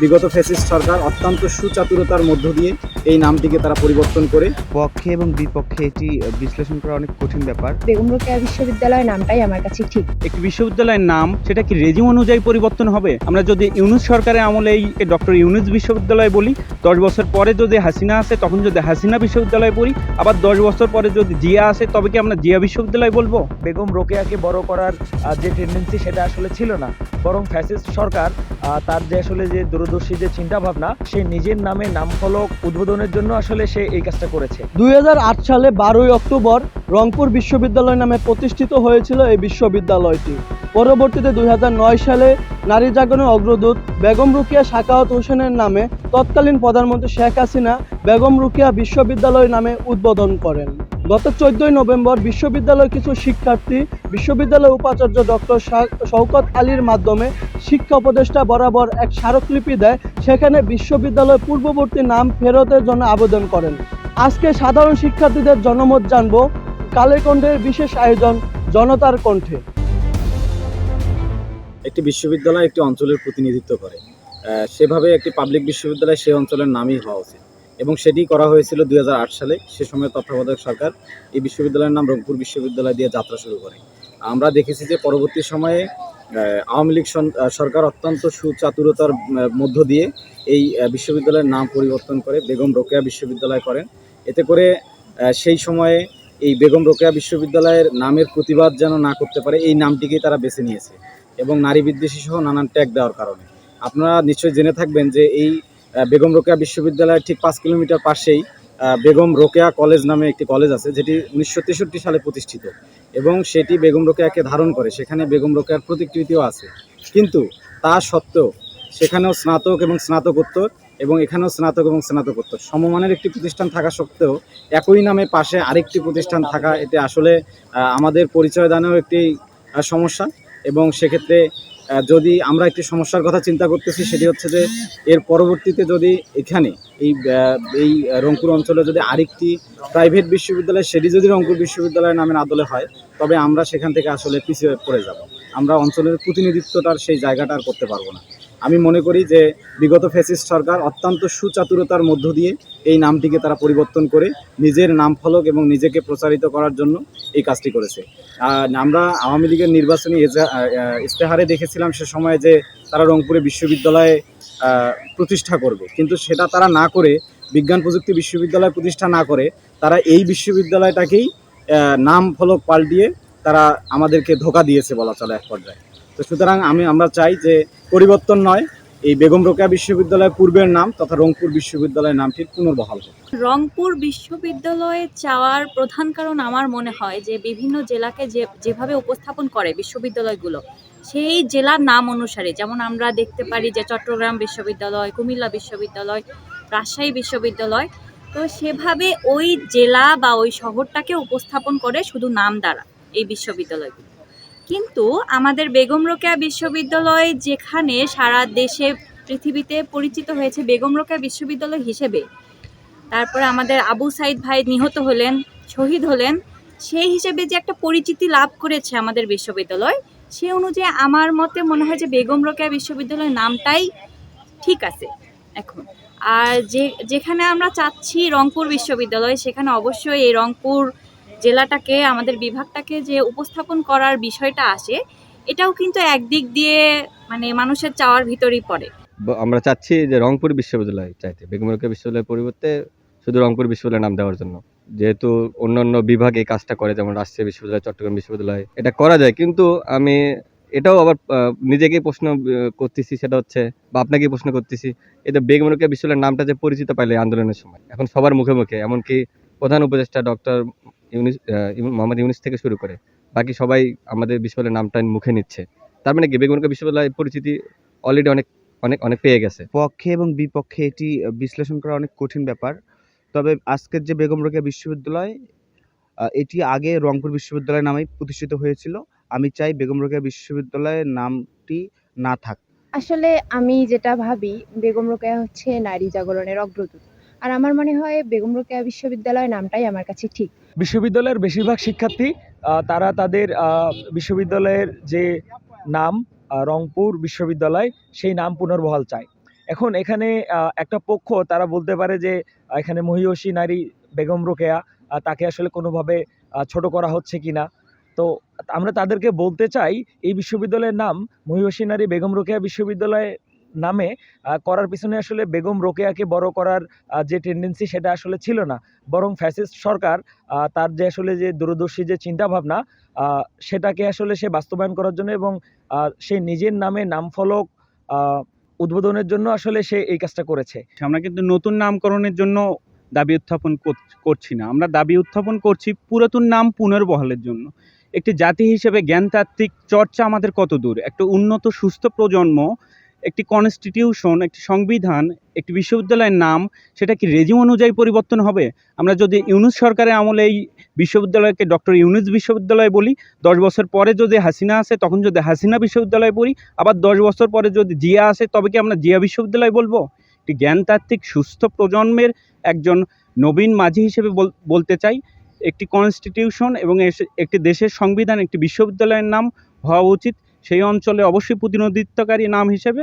বিগত ফ্যাসিস্ট সরকার অত্যন্ত সুচাতুরতার মধ্য দিয়ে এই নামটিকে তারা পরিবর্তন করে পক্ষে এবং বিপক্ষে এটি বিশ্লেষণ করা অনেক কঠিন ব্যাপার। বেগম রোকেয়া বিশ্ববিদ্যালয় নামটাই আমার কাছে ঠিক। একটি বিশ্ববিদ্যালয়ের নাম সেটা কি রেজিম অনুযায়ী পরিবর্তন হবে? আমরা যদি ইউনূস সরকারের আমলে এই ডক্টর ইউনূস বিশ্ববিদ্যালয় বলি, 10 বছর পরে যদি হাসিনা আসে তখন যদি হাসিনা বিশ্ববিদ্যালয় পড়ি, আবার 10 বছর পরে যদি জিয়া আসে তবে কি আমরা জিয়া বিশ্ববিদ্যালয় বলবো? বেগম রোকেয়াকে বড় করার যে টেন্ডেন্সি সেটা আসলে ছিল না, বরং ফ্যাসিস্ট সরকার তার যে আসলে যে দূরদর্শী যে চিন্তা ভাবনা, সে নিজের নামে নামফলক উদ্বোধনের জন্য আসলে সে এই কাজটা করেছে। 2008 সালে 12 অক্টোবর রংপুর বিশ্ববিদ্যালয় নামে প্রতিষ্ঠিত হয়েছিল এই বিশ্ববিদ্যালয়টি। পরবর্তীতে 2009 সালে নারী জাগরণের অগ্রদূত বেগম রোকেয়া সাখাওয়াত হোসেনের নামে তৎকালীন প্রধানমন্ত্রী শেখ হাসিনা বেগম রোকেয়া বিশ্ববিদ্যালয় নামে উদ্বোধন করেন। গত 14 নভেম্বর বিশ্ববিদ্যালয়ের কিছু শিক্ষার্থী বিশ্ববিদ্যালয়ের উপাচার্য ডক্টর শওকত আলীর মাধ্যমে শিক্ষা উপদেষ্টা বরাবর এক স্মারকলিপি দেয়। সেখানে বিশ্ববিদ্যালয় পূর্ববর্তী নাম ফেরতের জন্য আবেদন করেন। আজকে সাধারণ শিক্ষার্থীদের জনমত জানব কালের কণ্ঠের বিশেষ আয়োজন জনতার কণ্ঠে। একটি বিশ্ববিদ্যালয় একটি অঞ্চলের প্রতিনিধিত্ব করে, সেভাবে একটি পাবলিক বিশ্ববিদ্যালয় সেই অঞ্চলের নামই হওয়া উচিত এবং সেটি করা হয়েছিল 2008 সালে। সে সময় তত্ত্বাবধায়ক সরকার এই বিশ্ববিদ্যালয়ের নাম রংপুর বিশ্ববিদ্যালয় দিয়ে যাত্রা শুরু করে। আমরা দেখেছি যে পরবর্তী সময়ে আওয়ামী লীগ সরকার অত্যন্ত সুচাতুরতার মধ্য দিয়ে এই বিশ্ববিদ্যালয়ের নাম পরিবর্তন করে বেগম রোকেয়া বিশ্ববিদ্যালয় করেন। এতে করে সেই সময়ে এই বেগম রোকেয়া বিশ্ববিদ্যালয়ের নামের প্রতিবাদ যেন না করতে পারে এই নামটিকেই তারা বেছে নিয়েছে এবং নারী বিদ্বেষী সহ নানান ট্যাগ দেওয়ার কারণে। আপনারা নিশ্চয়ই জেনে থাকবেন যে এই বেগম রোকেয়া বিশ্ববিদ্যালয়ের ঠিক 5 কিলোমিটার পাশেই বেগম রোকেয়া কলেজ নামে একটি কলেজ আছে, যেটি 1963 সালে প্রতিষ্ঠিত এবং সেটি বেগম রোকেয়াকে ধারণ করে। সেখানে বেগম রোকেয়ার প্রতিকৃতিও আছে, কিন্তু তা সত্ত্বেও সেখানেও স্নাতক এবং স্নাতকোত্তর এবং এখানেও স্নাতক এবং স্নাতকোত্তর সমমানের একটি প্রতিষ্ঠান থাকা সত্ত্বেও একই নামে পাশে আরেকটি প্রতিষ্ঠান থাকা, এতে আসলে আমাদের পরিচয় দানেও একটি সমস্যা। এবং সেক্ষেত্রে যদি আমরা একটি সমস্যার কথা চিন্তা করতেছি, সেটি হচ্ছে যে এর পরবর্তীতে যদি এখানে এই রংপুর অঞ্চলে যদি আরেকটি প্রাইভেট বিশ্ববিদ্যালয়, সেটি যদি রংপুর বিশ্ববিদ্যালয়ের নামের আদলে হয়, তবে আমরা সেখান থেকে আসলে পিছিয়ে পড়ে যাব। আমরা অঞ্চলের প্রতিনিধিত্বটার সেই জায়গাটা আর করতে পারবো না। আমি মনে করি যে বিগত ফ্যাসিস্ট সরকার অত্যন্ত সুচাতুরতার মধ্য দিয়ে এই নামটিকে তারা পরিবর্তন করে নিজের নামফলক এবং নিজেকে প্রচারিত করার জন্য এই কাজটি করেছে। আমরা আওয়ামী লীগের নির্বাচনী ইস্তেহারে দেখেছিলাম সে সময় যে তারা রংপুরে বিশ্ববিদ্যালয় প্রতিষ্ঠা করবে, কিন্তু সেটা তারা না করে, বিজ্ঞান প্রযুক্তি বিশ্ববিদ্যালয় প্রতিষ্ঠা না করে, তারা এই বিশ্ববিদ্যালয়টাকেই নাম ফলক পাল্টিয়ে তারা আমাদেরকে ধোঁকা দিয়েছে বলা চলে এক পর্যায়ে। তো সুতরাং আমরা চাই যে পরিবর্তন নয়, এই বেগম রোকেয়া বিশ্ববিদ্যালয়ের পূর্বের নাম তথা রংপুর বিশ্ববিদ্যালয়ের নামটির পুনর্বহাল হোক। রংপুর বিশ্ববিদ্যালয়ে চাওয়ার প্রধান কারণ আমার মনে হয় যে বিভিন্ন জেলাকে যেভাবে উপস্থাপন করে বিশ্ববিদ্যালয়গুলো, সেই জেলার নাম অনুসারে, যেমন আমরা দেখতে পারি যে চট্টগ্রাম বিশ্ববিদ্যালয়, কুমিল্লা বিশ্ববিদ্যালয়, রাজশাহী বিশ্ববিদ্যালয়, তো সেভাবে ওই জেলা বা ওই শহরটাকে উপস্থাপন করে শুধু নাম দ্বারা এই বিশ্ববিদ্যালয়গুলো। কিন্তু আমাদের বেগম রোকেয়া বিশ্ববিদ্যালয়, যেখানে সারা দেশে পৃথিবীতে পরিচিত হয়েছে বেগম রোকেয়া বিশ্ববিদ্যালয় হিসেবে, তারপরে আমাদের আবু সাইদ ভাই নিহত হলেন, শহীদ হলেন, সেই হিসেবে যে একটা পরিচিতি লাভ করেছে আমাদের বিশ্ববিদ্যালয়, সে অনুযায়ী আমার মতে মনে হয় যে বেগম রোকেয়া বিশ্ববিদ্যালয়ের নামটাই ঠিক আছে এখন। আর যেখানে আমরা চাচ্ছি রংপুর বিশ্ববিদ্যালয়, সেখানে অবশ্যই এই রংপুর জেলাটাকে, আমাদের বিভাগটাকে যে উপস্থাপন করার বিষয়টা আসে, এটাও কিন্তু একদিক দিয়ে মানে মানুষের চাওয়ার ভিতরেই পড়ে। আমরা চাচ্ছি যে রংপুর বিশ্ববিদ্যালয় চাইতে বেগম রোকেয়া বিশ্ববিদ্যালয়ের পরিবর্তে শুধু রংপুর বিশ্ববিদ্যালয়ের নাম দেওয়ার জন্য। যেহেতু অন্যান্য বিভাগ এই কাজটা করে, যেমন রাজশাহী বিশ্ববিদ্যালয়, চট্টগ্রাম বিশ্ববিদ্যালয়, এটা করা যায়, কিন্তু আমি এটাও আবার নিজেকেই প্রশ্ন করতেছি, সেটা হচ্ছে, বা আপনাকেই প্রশ্ন করতেছি, এই যে বেগম রোকেয়া বিশ্ববিদ্যালয়ের নামটা যে পরিচিত পাইলে আন্দোলনের সময়, এখন সবার মুখে মুখে, এমনকি প্রধান উপদেষ্টা ডক্টর মোহাম্মদ ইউনূস থেকে শুরু করে বাকি সবাই আমাদের বিশ্ববিদ্যালয়ের নামটা মুখে নিচ্ছে, তার মানে কি বেগম রোকেয়া বিশ্ববিদ্যালয়ের পরিচিতি অলরেডি অনেক অনেক অনেক পেয়ে গেছে। পক্ষে এবং বিপক্ষে এটি বিশ্লেষণ করা অনেক কঠিন ব্যাপার। তবে আজকের যে বেগম রোকেয়া বিশ্ববিদ্যালয়, এটি আগে রংপুর বিশ্ববিদ্যালয় নামেই প্রতিষ্ঠিত হয়েছিল। আমি চাই বেগম রোকেয়া বিশ্ববিদ্যালয়ের নামটি না থাক। আসলে আমি যেটা ভাবি, বেগম রোকেয়া হচ্ছে নারী জাগরণের অগ্রদূত, আর আমার মনে হয় বেগম রোকেয়া বিশ্ববিদ্যালয় নামটাই আমার কাছে ঠিক। বিশ্ববিদ্যালয়ের বেশিরভাগ শিক্ষার্থী তারা তাদের বিশ্ববিদ্যালয়ের যে নাম রংপুর বিশ্ববিদ্যালয়, সেই নাম পুনর্বহাল চায়। এখন এখানে একটা পক্ষ তারা বলতে পারে যে এখানে মহিয়সী নারী বেগম রোকেয়া তাকে আসলে কোনোভাবে ছোট করা হচ্ছে কিনা। তো আমরা তাদেরকে বলতে চাই এই বিশ্ববিদ্যালয়ের নাম মহিয়সী নারী বেগম রোকেয়া বিশ্ববিদ্যালয় নামে করার পিছনে আসলে বেগম রোকেয়াকে বড় করার যে টেন্ডেন্সি সেটা আসলে ছিল না, বরং ফ্যাসিস্ট সরকার তার যে আসলে যে দূরদর্শী যে চিন্তাভাবনা সেটাকে আসলে সে বাস্তবায়ন করার জন্য এবং সে নিজের নামে নামফলক উদ্বোধনের জন্য আসলে সে এই কাজটা করেছে। আমরা কিন্তু নতুন নামকরণের জন্য দাবি উত্থাপন করছি না, আমরা দাবি উত্থাপন করছি পুরাতন নাম পুনর্বহালের জন্য। একটি জাতি হিসেবে জ্ঞানতাত্ত্বিক চর্চা আমাদের কত দূর, একটা উন্নত সুস্থ প্রজন্ম, একটি কনস্টিটিউশন, একটি সংবিধান, একটি বিশ্ববিদ্যালয়ের নাম, সেটা কি রেজিম অনুযায়ী পরিবর্তন হবে? আমরা যদি ইউনূস সরকারের আমলে এই বিশ্ববিদ্যালয়কে ডক্টর ইউনূস বিশ্ববিদ্যালয় বলি, 10 বছর পরে যদি হাসিনা আসে তখন যদি হাসিনা বিশ্ববিদ্যালয় পড়ি, আবার 10 বছর পরে যদি জিয়া আসে তবে কি আমরা জিয়া বিশ্ববিদ্যালয় বলবো? একটি জ্ঞানতাত্ত্বিক সুস্থ প্রজন্মের একজন নবীন মাঝি হিসেবে বলতে চাই, একটি কনস্টিটিউশন এবং একটি দেশের সংবিধান একটি বিশ্ববিদ্যালয়ের নাম হওয়া উচিত। সেই অঞ্চলে অবশ্যই প্রতিনিধিত্বকারী নাম হিসেবে